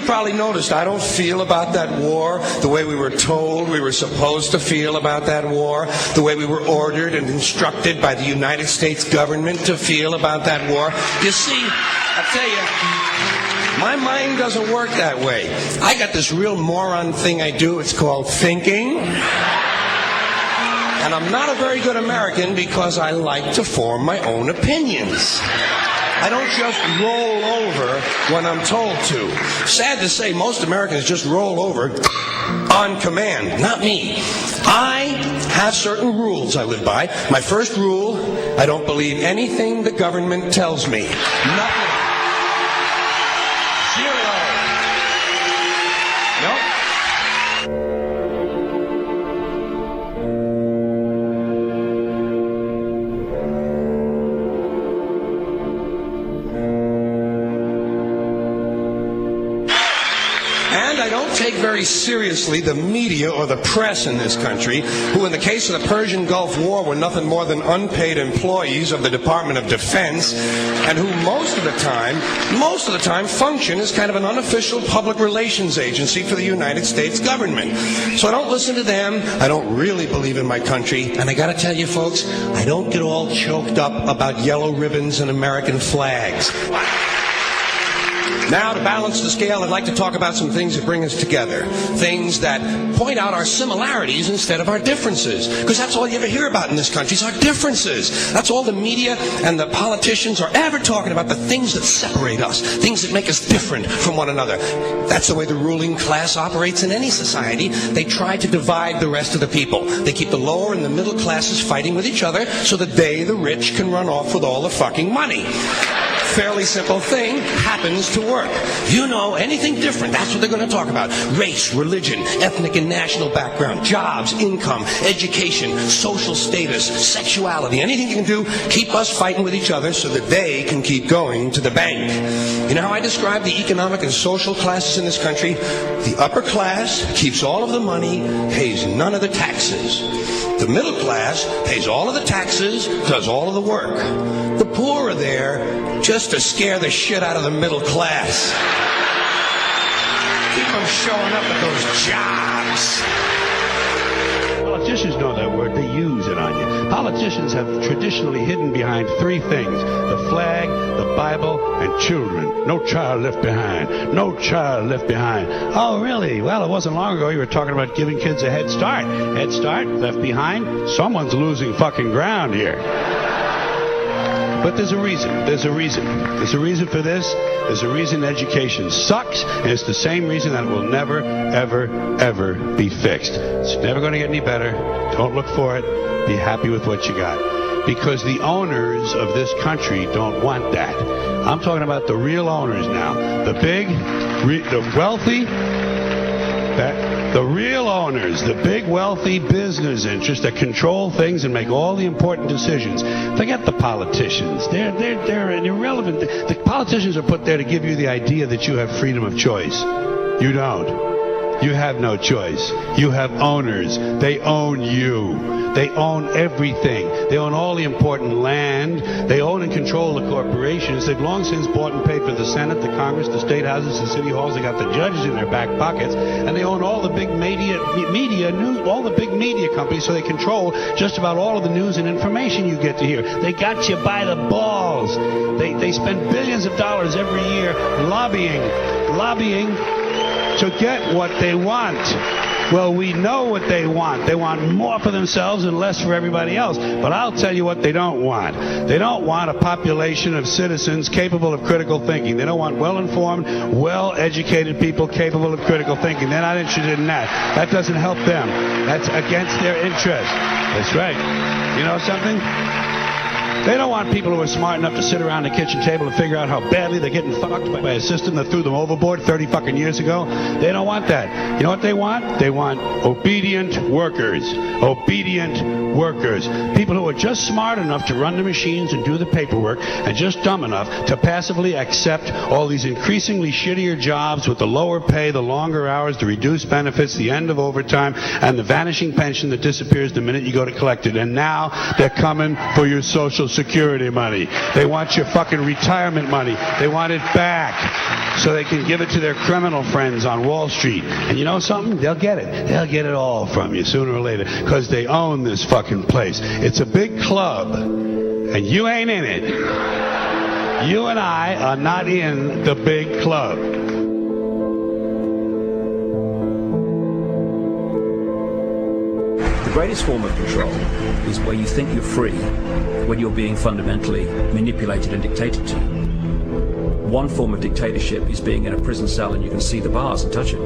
probably noticed I don't feel about that war the way we were told we were supposed to feel about that war, the way we were ordered and instructed by the United States government to feel about that war. You see, I tell you, my mind doesn't work that way. I got this real moron thing I do. It's called thinking. And I'm not a very good American because I like to form my own opinions. I don't just roll over when I'm told to. Sad to say, most Americans just roll over on command. Not me. I have certain rules I live by. My first rule, I don't believe anything the government tells me. Nothing. Zero. Nope. I don't take very seriously the media or the press in this country, who in the case of the Persian Gulf War were nothing more than unpaid employees of the Department of Defense, and who most of the time function as kind of an unofficial public relations agency for the United States government. So I don't listen to them. I don't really believe in my country. And I gotta tell you folks, I don't get all choked up about yellow ribbons and American flags. Now, to balance the scale, I'd like to talk about some things that bring us together. Things that point out our similarities instead of our differences. Because that's all you ever hear about in this country is our differences. That's all the media and the politicians are ever talking about, the things that separate us, things that make us different from one another. That's the way the ruling class operates in any society. They try to divide the rest of the people. They keep the lower and the middle classes fighting with each other so that they, the rich, can run off with all the fucking money. Fairly simple thing happens to work. You know, anything different, that's what they're going to talk about. Race, religion, ethnic and national background, jobs, income, education, social status, sexuality, anything you can do, keep us fighting with each other so that they can keep going to the bank. You know how I describe the economic and social classes in this country? The upper class keeps all of the money, pays none of the taxes. The middle class pays all of the taxes, does all of the work. The poor are there just to scare the shit out of the middle class. Keep them showing up at those jobs. Politicians know that word. They use it on you. Politicians have traditionally hidden behind three things: the flag, the Bible, and children. No child left behind. No child left behind. Oh, really? Well, it wasn't long ago you were talking about giving kids a head start. Head start, left behind? Someone's losing fucking ground here. But there's a reason. There's a reason. There's a reason for this. There's a reason education sucks, and it's the same reason that it will never, ever, ever be fixed. It's never going to get any better. Don't look for it. Be happy with what you got. Because the owners of this country don't want that. I'm talking about the real owners now. The big, the wealthy, the real owners, the big wealthy business interests that control things and make all the important decisions. Forget the politicians. They're irrelevant. The politicians are put there to give you the idea that you have freedom of choice. You don't. You have no choice. You have owners. They own you. They own everything. They own all the important land. They own and control the corporations. They've long since bought and paid for the Senate, the Congress, the state houses, the city halls. They got the judges in their back pockets, and they own all the big all the big media companies. So they control just about all of the news and information you get to hear. They got you by the balls. They spend billions of dollars every year lobbying to get what they want. Well, we know what they want. They want more for themselves and less for everybody else. But I'll tell you what they don't want. They don't want a population of citizens capable of critical thinking. They don't want well-informed, well-educated people capable of critical thinking. They're not interested in that. That doesn't help them. That's against their interest. That's right. You know something? They don't want people who are smart enough to sit around the kitchen table and figure out how badly they're getting fucked by a system that threw them overboard 30 fucking years ago. They don't want that. You know what they want? They want obedient workers. Obedient workers. People who are just smart enough to run the machines and do the paperwork, and just dumb enough to passively accept all these increasingly shittier jobs with the lower pay, the longer hours, the reduced benefits, the end of overtime, and the vanishing pension that disappears the minute you go to collect it. And now they're coming for your Social Security money. They want your fucking retirement money. They want it back so they can give it to their criminal friends on Wall Street. And you know something? They'll get it. They'll get it all from you sooner or later because they own this fucking place. It's a big club, and you ain't in it. You and I are not in the big club. The greatest form of control is where you think you're free when you're being fundamentally manipulated and dictated to. One form of dictatorship is being in a prison cell and you can see the bars and touch it.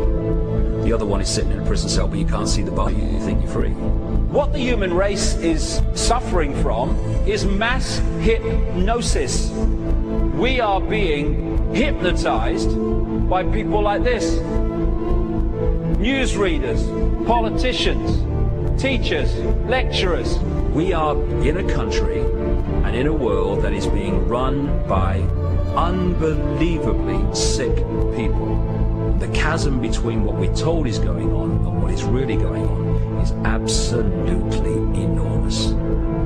The other one is sitting in a prison cell but you can't see the bar, you think you're free. What the human race is suffering from is mass hypnosis. We are being hypnotized by people like this. Newsreaders, politicians, teachers, lecturers. We are in a country and in a world that is being run by unbelievably sick people. The chasm between what we're told is going on and what is really going on is absolutely enormous.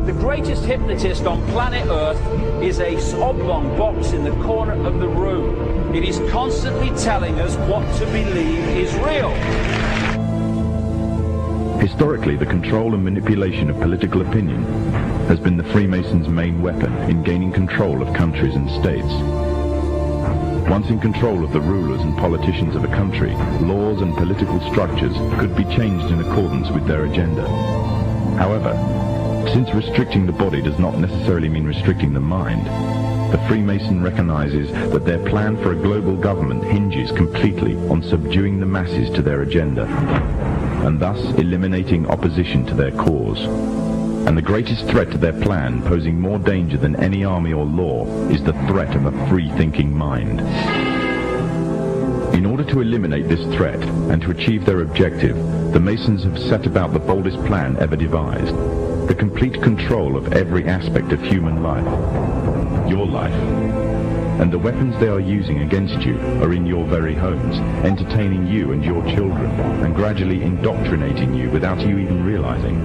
The greatest hypnotist on planet Earth is a oblong box in the corner of the room. It is constantly telling us what to believe is real. Historically, the control and manipulation of political opinion has been the Freemasons' main weapon in gaining control of countries and states. Once in control of the rulers and politicians of a country, laws and political structures could be changed in accordance with their agenda. However, since restricting the body does not necessarily mean restricting the mind, the Freemason recognizes that their plan for a global government hinges completely on subduing the masses to their agenda, and thus eliminating opposition to their cause. And the greatest threat to their plan, posing more danger than any army or law, is the threat of a free-thinking mind. In order to eliminate this threat and to achieve their objective, the Masons have set about the boldest plan ever devised: the complete control of every aspect of human life, your life. And the weapons they are using against you are in your very homes, entertaining you and your children, and gradually indoctrinating you without you even realizing.